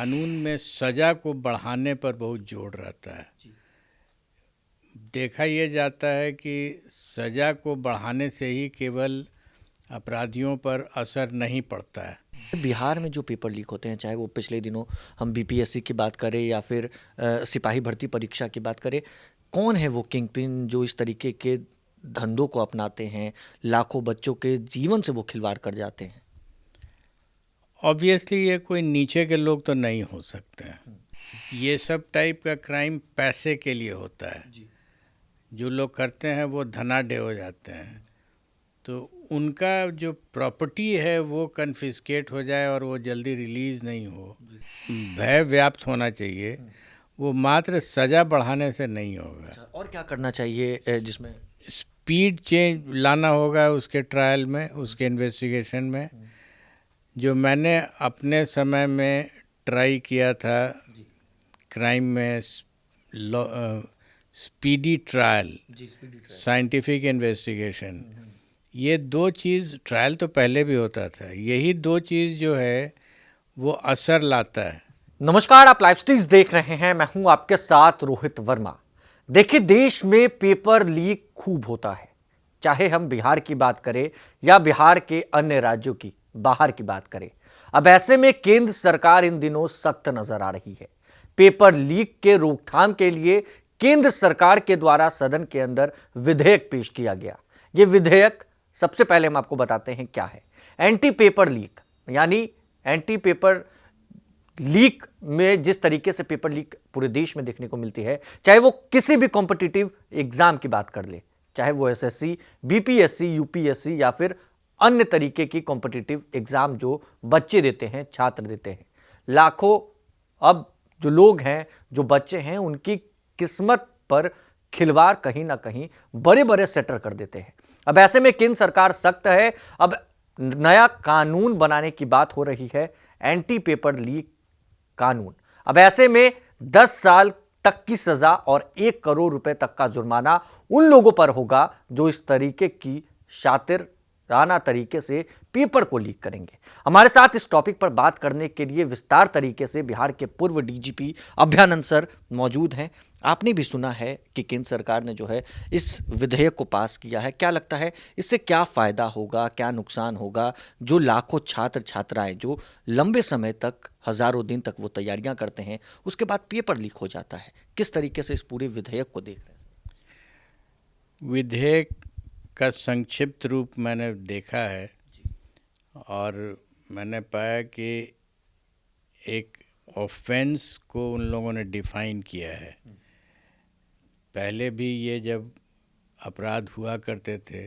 कानून में सज़ा को बढ़ाने पर बहुत जोर रहता है। देखा यह जाता है कि सज़ा को बढ़ाने से ही केवल अपराधियों पर असर नहीं पड़ता है। बिहार में जो पेपर लीक होते हैं, चाहे वो पिछले दिनों हम बीपीएससी की बात करें या फिर सिपाही भर्ती परीक्षा की बात करें, कौन है वो किंगपिन जो इस तरीके के धंधों को अपनाते हैं, लाखों बच्चों के जीवन से वो खिलवाड़ कर जाते हैं? ऑब्वियसली ये कोई नीचे के लोग तो नहीं हो सकते हैं। ये सब टाइप का क्राइम पैसे के लिए होता है। जो लोग करते हैं वो धनाढ्य हो जाते हैं, तो उनका जो प्रॉपर्टी है वो कन्फिस्केट हो जाए और वो जल्दी रिलीज़ नहीं हो, भय व्याप्त होना चाहिए। वो मात्र सज़ा बढ़ाने से नहीं होगा। और क्या करना चाहिए जिसमें स्पीड चेंज लाना होगा उसके ट्रायल में, उसके इन्वेस्टिगेशन में। जो मैंने अपने समय में ट्राई किया था क्राइम में, स्पीडी ट्रायल, साइंटिफिक इन्वेस्टिगेशन, ये दो चीज़, ट्रायल तो पहले भी होता था, यही दो चीज़ जो है वो असर लाता है। नमस्कार, आप लाइव स्ट्रीम्स देख रहे हैं। मैं हूं आपके साथ रोहित वर्मा। देखिए, देश में पेपर लीक खूब होता है, चाहे हम बिहार की बात करें या बिहार के अन्य राज्यों की, बाहर की बात करें। अब ऐसे में केंद्र सरकार इन दिनों सख्त नजर आ रही है। पेपर लीक के रोकथाम के लिए केंद्र सरकार के द्वारा सदन के अंदर विधेयक पेश किया गया। यह विधेयक, सबसे पहले हम आपको बताते हैं क्या है। एंटी पेपर लीक, यानी एंटी पेपर लीक में जिस तरीके से पेपर लीक पूरे देश में देखने को मिलती है, चाहे वो किसी भी कॉम्पिटिटिव एग्जाम की बात कर ले, चाहे वो एसएससी, बीपीएससी, यूपीएससी या फिर अन्य तरीके की कॉम्पिटिटिव एग्जाम जो बच्चे देते हैं, छात्र देते हैं, लाखों अब जो लोग हैं, जो बच्चे हैं, उनकी किस्मत पर खिलवाड़ कहीं ना कहीं बड़े बड़े सेटर कर देते हैं। अब ऐसे में केंद्र सरकार सख्त है। अब नया कानून बनाने की बात हो रही है, एंटी पेपर लीक कानून। अब ऐसे में 10 साल तक की सजा और 1 करोड़ रुपए तक का जुर्माना उन लोगों पर होगा जो इस तरीके की शातिराना तरीके से पेपर को लीक करेंगे। हमारे साथ इस टॉपिक पर बात करने के लिए विस्तार तरीके से बिहार के पूर्व डीजीपी अभयानंद सर मौजूद हैं। आपने भी सुना है कि केंद्र सरकार ने जो है इस विधेयक को पास किया है। क्या लगता है इससे क्या फायदा होगा, क्या नुकसान होगा? जो लाखों छात्र छात्राएं जो लंबे समय तक, हजारों दिन तक वो तैयारियां करते हैं, उसके बाद पेपर लीक हो जाता है, किस तरीके से इस पूरे विधेयक को देख रहे हैं? विधेयक का संक्षिप्त रूप मैंने देखा है और मैंने पाया कि एक ऑफेंस को उन लोगों ने डिफाइन किया है। पहले भी ये जब अपराध हुआ करते थे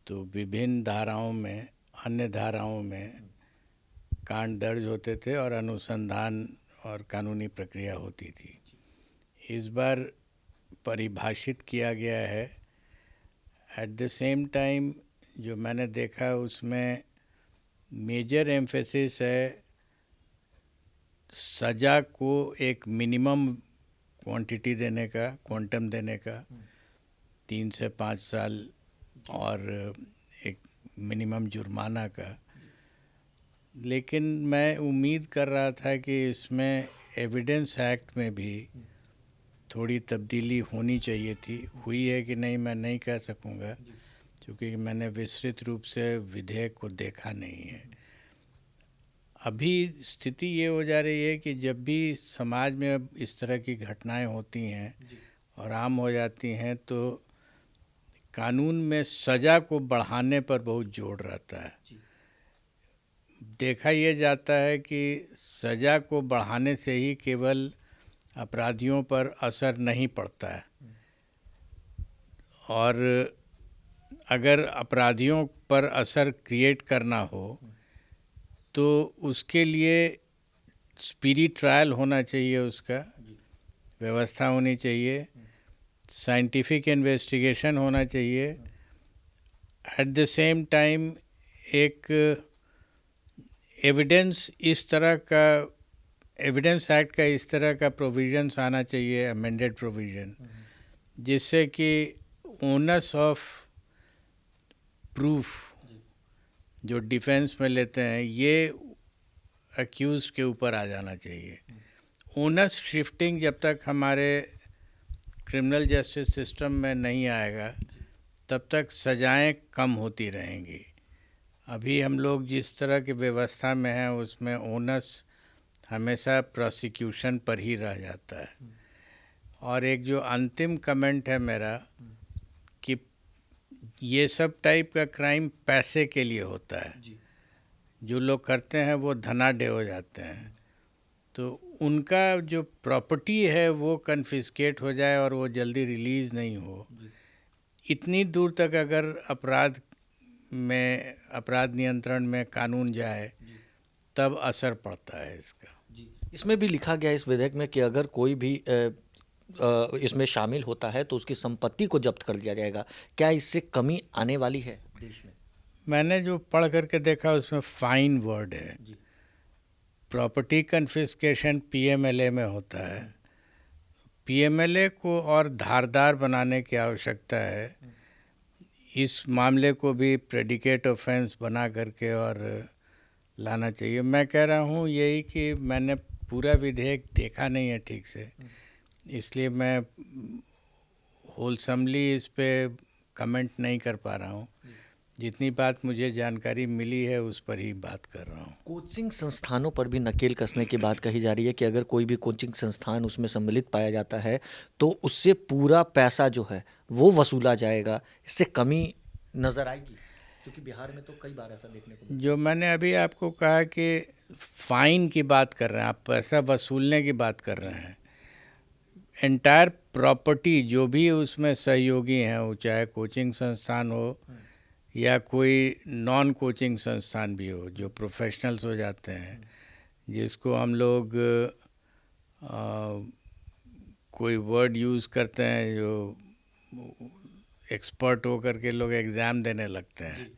तो विभिन्न धाराओं में, अन्य धाराओं में कांड दर्ज होते थे और अनुसंधान और कानूनी प्रक्रिया होती थी। इस बार परिभाषित किया गया है। एट द सेम टाइम जो मैंने देखा उसमें मेजर एम्फेसिस है सज़ा को एक मिनिमम क्वांटिटी देने का, क्वांटम देने का, 3 से 5 साल और एक मिनिमम जुर्माना का। लेकिन मैं उम्मीद कर रहा था कि इसमें एविडेंस एक्ट में भी थोड़ी तब्दीली होनी चाहिए थी। हुई है कि नहीं मैं नहीं कह सकूँगा, क्योंकि मैंने विस्तृत रूप से विधेयक को देखा नहीं है। अभी स्थिति ये हो जा रही है कि जब भी समाज में इस तरह की घटनाएं होती हैं और आम हो जाती हैं, तो कानून में सज़ा को बढ़ाने पर बहुत जोर रहता है। देखा यह जाता है कि सज़ा को बढ़ाने से ही केवल अपराधियों पर असर नहीं पड़ता है, और अगर अपराधियों पर असर क्रिएट करना हो तो उसके लिए स्पीडी ट्रायल होना चाहिए, उसका व्यवस्था होनी चाहिए, साइंटिफिक इन्वेस्टिगेशन होना चाहिए। एट द सेम टाइम एक एविडेंस एक्ट का इस तरह का प्रोविजंस आना चाहिए, अमेंडेड प्रोविजन, जिससे कि ओनस ऑफ प्रूफ जो डिफेंस में लेते हैं, ये अक्यूज के ऊपर आ जाना चाहिए। ओनस शिफ्टिंग जब तक हमारे क्रिमिनल जस्टिस सिस्टम में नहीं आएगा तब तक सज़ाएं कम होती रहेंगी। अभी हम लोग जिस तरह की व्यवस्था में हैं उसमें ओनस हमेशा प्रोसिक्यूशन पर ही रह जाता है। और एक जो अंतिम कमेंट है मेरा कि ये सब टाइप का क्राइम पैसे के लिए होता है। जो लोग करते हैं वो धनाढ्य हो जाते हैं, तो उनका जो प्रॉपर्टी है वो कन्फिस्केट हो जाए और वो जल्दी रिलीज़ नहीं हो, इतनी दूर तक अगर अपराध नियंत्रण में कानून जाए तब असर पड़ता है इसका। इसमें भी लिखा गया इस विधेयक में कि अगर कोई भी इसमें शामिल होता है तो उसकी संपत्ति को जब्त कर लिया जाएगा। क्या इससे कमी आने वाली है देश में? मैंने जो पढ़ करके देखा उसमें फाइन वर्ड है। प्रॉपर्टी कन्फिस्केशन पीएमएलए में होता है। पीएमएलए को और धारदार बनाने की आवश्यकता है। इस मामले को भी प्रेडिकेट ऑफेंस बना करके और लाना चाहिए। मैं कह रहा हूँ यही कि मैंने पूरा विधेयक देखा नहीं है ठीक से, इसलिए मैं होलसमली इस पे कमेंट नहीं कर पा रहा हूँ। जितनी बात मुझे जानकारी मिली है उस पर ही बात कर रहा हूँ। कोचिंग संस्थानों पर भी नकेल कसने की बात कही जा रही है कि अगर कोई भी कोचिंग संस्थान उसमें सम्मिलित पाया जाता है तो उससे पूरा पैसा जो है वो वसूला जाएगा। इससे कमी नज़र आएगी, क्योंकि बिहार में तो कई बार ऐसा देखने को जो मैंने अभी आपको कहा कि फ़ाइन की बात कर रहे हैं, आप पैसा वसूलने की बात कर रहे हैं। एंटायर प्रॉपर्टी जो भी उसमें सहयोगी हैं, वो चाहे कोचिंग संस्थान हो या कोई नॉन कोचिंग संस्थान भी हो, जो प्रोफेशनल्स हो जाते हैं, जिसको हम लोग कोई वर्ड यूज़ करते हैं जो एक्सपर्ट हो करके लोग एग्ज़ाम देने लगते हैं।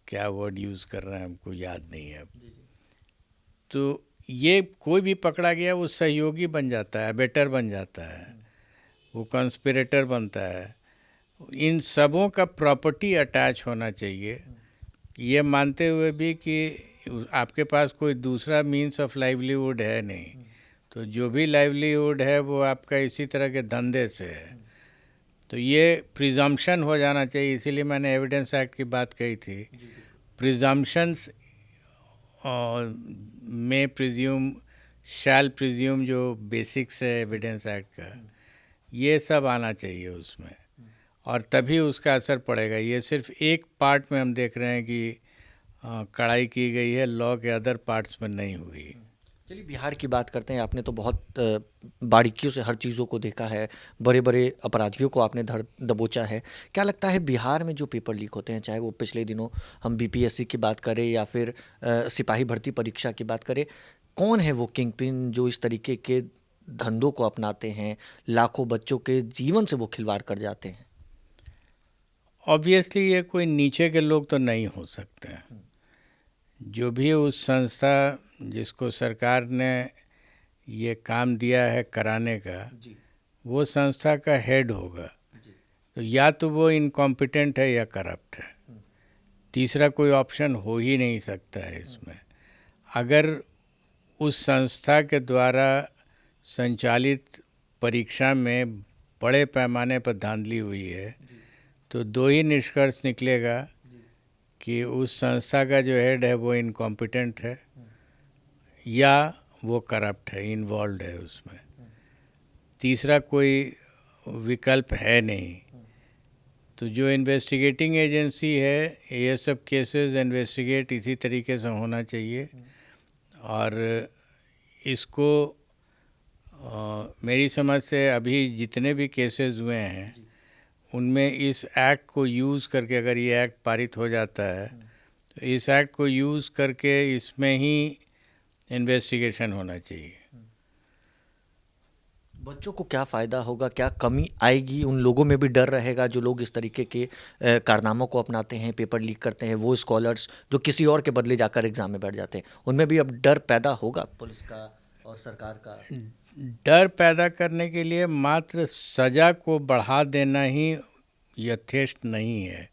क्या वर्ड यूज़ कर रहे हैं हमको याद नहीं है अब। तो ये कोई भी पकड़ा गया वो सहयोगी बन जाता है, अबेटर बन जाता है, वो कंस्पिरेटर बनता है। इन सबों का प्रॉपर्टी अटैच होना चाहिए, ये मानते हुए भी कि आपके पास कोई दूसरा मीन्स ऑफ लाइवलीहुड है नहीं, तो जो भी लाइवलीहुड है वो आपका इसी तरह के धंधे से है। तो ये प्रिजम्पशन हो जाना चाहिए, इसीलिए मैंने एविडेंस एक्ट की बात कही थी। प्रिजम्पशंस में प्रिज्यूम, शैल प्रिज्यूम, जो बेसिक्स है एविडेंस एक्ट का, ये सब आना चाहिए उसमें, और तभी उसका असर पड़ेगा। ये सिर्फ एक पार्ट में हम देख रहे हैं कि कड़ाई की गई है, लॉ के अदर पार्ट्स में नहीं हुई। चलिए बिहार की बात करते हैं। आपने तो बहुत बारीकियों से हर चीज़ों को देखा है, बड़े बड़े अपराधियों को आपने दबोचा है। क्या लगता है बिहार में जो पेपर लीक होते हैं, चाहे वो पिछले दिनों हम बीपीएससी की बात करें या फिर सिपाही भर्ती परीक्षा की बात करें, कौन है वो किंग पिन जो इस तरीके के धंधों को अपनाते हैं, लाखों बच्चों के जीवन से वो खिलवाड़ कर जाते हैं? ऑब्वियसली ये कोई नीचे के लोग तो नहीं हो सकते हैं। जो भी उस संस्था जिसको सरकार ने ये काम दिया है कराने का, वो संस्था का हेड होगा, तो या तो वो इनकॉम्पिटेंट है या करप्ट है। तीसरा कोई ऑप्शन हो ही नहीं सकता है इसमें। अगर उस संस्था के द्वारा संचालित परीक्षा में बड़े पैमाने पर धांधली हुई है तो दो ही निष्कर्ष निकलेगा कि उस संस्था का जो हेड है वो इनकॉम्पिटेंट है या वो करप्ट है, इन्वॉल्व है उसमें। तीसरा कोई विकल्प है नहीं। तो जो इन्वेस्टिगेटिंग एजेंसी है, ये सब केसेस इन्वेस्टिगेट इसी तरीके से होना चाहिए। और इसको मेरी समझ से अभी जितने भी केसेस हुए हैं उनमें इस एक्ट को यूज़ करके, अगर ये एक्ट पारित हो जाता है तो इस एक्ट को यूज़ करके इसमें ही इन्वेस्टिगेशन होना चाहिए। बच्चों को क्या फ़ायदा होगा, क्या कमी आएगी? उन लोगों में भी डर रहेगा जो लोग इस तरीके के कारनामों को अपनाते हैं, पेपर लीक करते हैं, वो स्कॉलर्स जो किसी और के बदले जाकर एग्ज़ाम में बैठ जाते हैं, उनमें भी अब डर पैदा होगा पुलिस का और सरकार का। डर पैदा करने के लिए मात्र सज़ा को बढ़ा देना ही यथेष्ट नहीं है।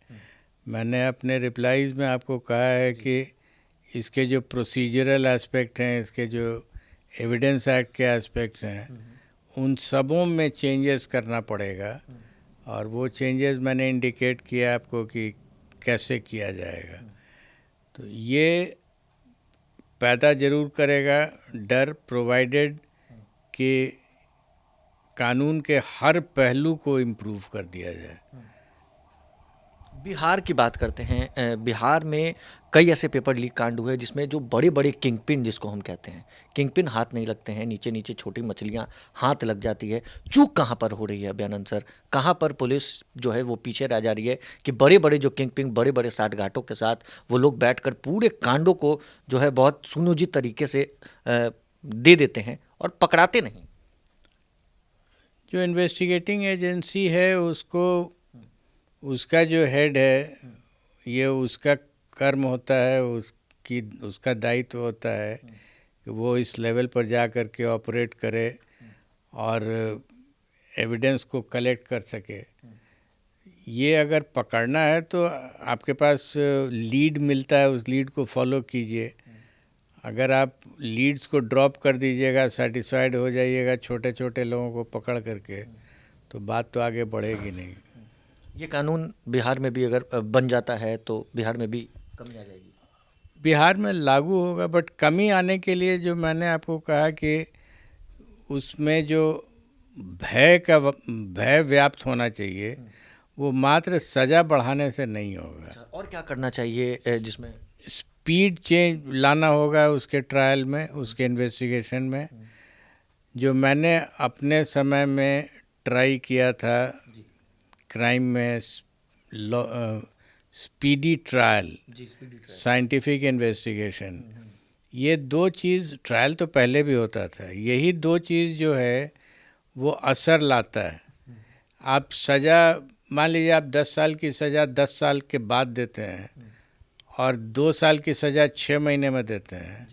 मैंने अपने रिप्लाईज में आपको कहा है कि इसके जो प्रोसीजरल एस्पेक्ट हैं, इसके जो एविडेंस एक्ट के एस्पेक्ट्स हैं, उन सबों में चेंजेस करना पड़ेगा। और वो चेंजेस मैंने इंडिकेट किया आपको कि कैसे किया जाएगा। तो ये पैदा ज़रूर करेगा डर, प्रोवाइडेड कि कानून के हर पहलू को इम्प्रूव कर दिया जाए। बिहार की बात करते हैं। बिहार में कई ऐसे पेपर लीक कांड हुए जिसमें जो बड़े बड़े किंगपिन, जिसको हम कहते हैं, किंगपिन हाथ नहीं लगते हैं, नीचे नीचे छोटी मछलियां हाथ लग जाती है। चूक कहाँ पर हो रही है अभ्यानंद सर? कहाँ पर पुलिस जो है वो पीछे रह जा रही है कि बड़े बड़े जो किंगपिन, बड़े बड़े साठगांठों के साथ वो लोग बैठकर पूरे कांडों को जो है बहुत सुनियोजित तरीके से दे देते हैं और पकड़ाते नहीं? जो इन्वेस्टिगेटिंग एजेंसी है उसका जो हेड है, ये उसका कर्म होता है, उसका दायित्व होता है कि वो इस लेवल पर जा कर के ऑपरेट करे और एविडेंस को कलेक्ट कर सके। ये अगर पकड़ना है तो आपके पास लीड मिलता है, उस लीड को फॉलो कीजिए। अगर आप लीड्स को ड्रॉप कर दीजिएगा, सेटिस्फाइड हो जाइएगा छोटे छोटे लोगों को पकड़ करके, तो बात तो आगे बढ़ेगी नहीं। ये कानून बिहार में भी अगर बन जाता है तो बिहार में भी कमी आ जाएगी? बिहार में लागू होगा, बट कमी आने के लिए जो मैंने आपको कहा कि उसमें जो भय व्याप्त होना चाहिए, वो मात्र सज़ा बढ़ाने से नहीं होगा। और क्या करना चाहिए जिसमें? स्पीड चेंज लाना होगा उसके ट्रायल में, उसके इन्वेस्टिगेशन में। जो मैंने अपने समय में ट्राई किया था क्राइम में, स्पीडी ट्रायल, साइंटिफिक इन्वेस्टिगेशन, ये दो चीज़, ट्रायल तो पहले भी होता था, यही दो चीज़ जो है वो असर लाता है। आप सज़ा, मान लीजिए आप 10 साल की सज़ा 10 साल के बाद देते हैं और 2 साल की सज़ा 6 महीने में देते हैं,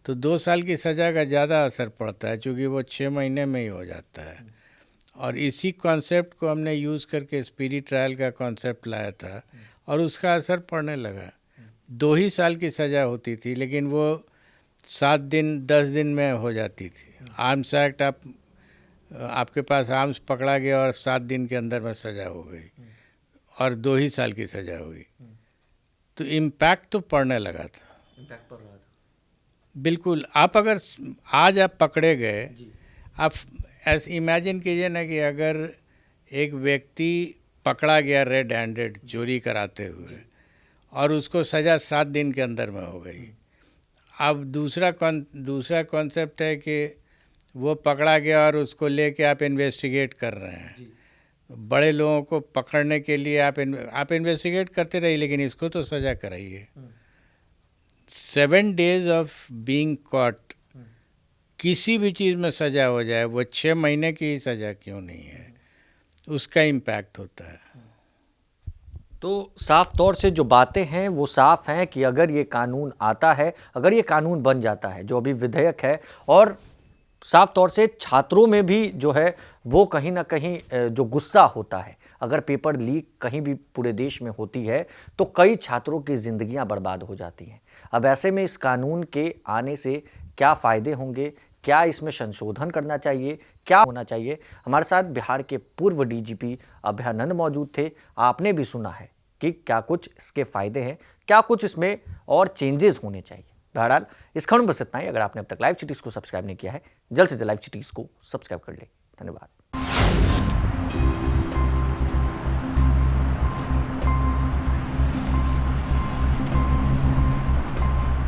तो 2 साल की सज़ा का ज़्यादा असर पड़ता है, क्योंकि वो 6 महीने में ही हो जाता है। और इसी कॉन्सेप्ट को हमने यूज़ करके स्पीडी ट्रायल का कॉन्सेप्ट लाया था और उसका असर पड़ने लगा। 2 ही साल की सज़ा होती थी, लेकिन वो 7 दिन 10 दिन में हो जाती थी। आर्म्स एक्ट, आपके पास आर्म्स पकड़ा गया और 7 दिन के अंदर में सज़ा हो गई और 2 ही साल की सज़ा हुई, तो इम्पैक्ट तो पड़ने लगा था। इम्पैक्ट पड़ रहा था बिल्कुल। आप अगर आज आप पकड़े गए, आप ऐसे इमेजिन कीजिए ना कि अगर एक व्यक्ति पकड़ा गया रेड हैंडेड चोरी कराते हुए और उसको सज़ा 7 दिन के अंदर में हो गई। अब दूसरा कॉन्सेप्ट है कि वो पकड़ा गया और उसको लेके आप इन्वेस्टिगेट कर रहे हैं। बड़े लोगों को पकड़ने के लिए आप इन्वेस्टिगेट करते रहिए, लेकिन इसको तो सज़ा कराइए। 7 days ऑफ बीइंग कॉट, किसी भी चीज़ में सज़ा हो जाए, वो 6 महीने की ही सज़ा क्यों नहीं है, उसका इम्पैक्ट होता है। तो साफ तौर से जो बातें हैं वो साफ हैं कि अगर ये कानून आता है, अगर ये कानून बन जाता है, जो अभी विधेयक है, और साफ तौर से छात्रों में भी जो है वो कहीं ना कहीं जो गुस्सा होता है, अगर पेपर लीक कहीं भी पूरे देश में होती है तो कई छात्रों की ज़िंदगियां बर्बाद हो जाती हैं। अब ऐसे में इस कानून के आने से क्या फ़ायदे होंगे, क्या इसमें संशोधन करना चाहिए, क्या होना चाहिए? हमारे साथ बिहार के पूर्व डीजीपी अभयानंद मौजूद थे। आपने भी सुना है कि क्या कुछ इसके फ़ायदे हैं, क्या कुछ इसमें और चेंजेस होने चाहिए। बहरहाल इस खंड में बस इतना ही। अगर आपने अब तक लाइव सिटीज़ को सब्सक्राइब नहीं किया है, जल्द से जल्द लाइव सिटीज़ को सब्सक्राइब कर ले। धन्यवाद।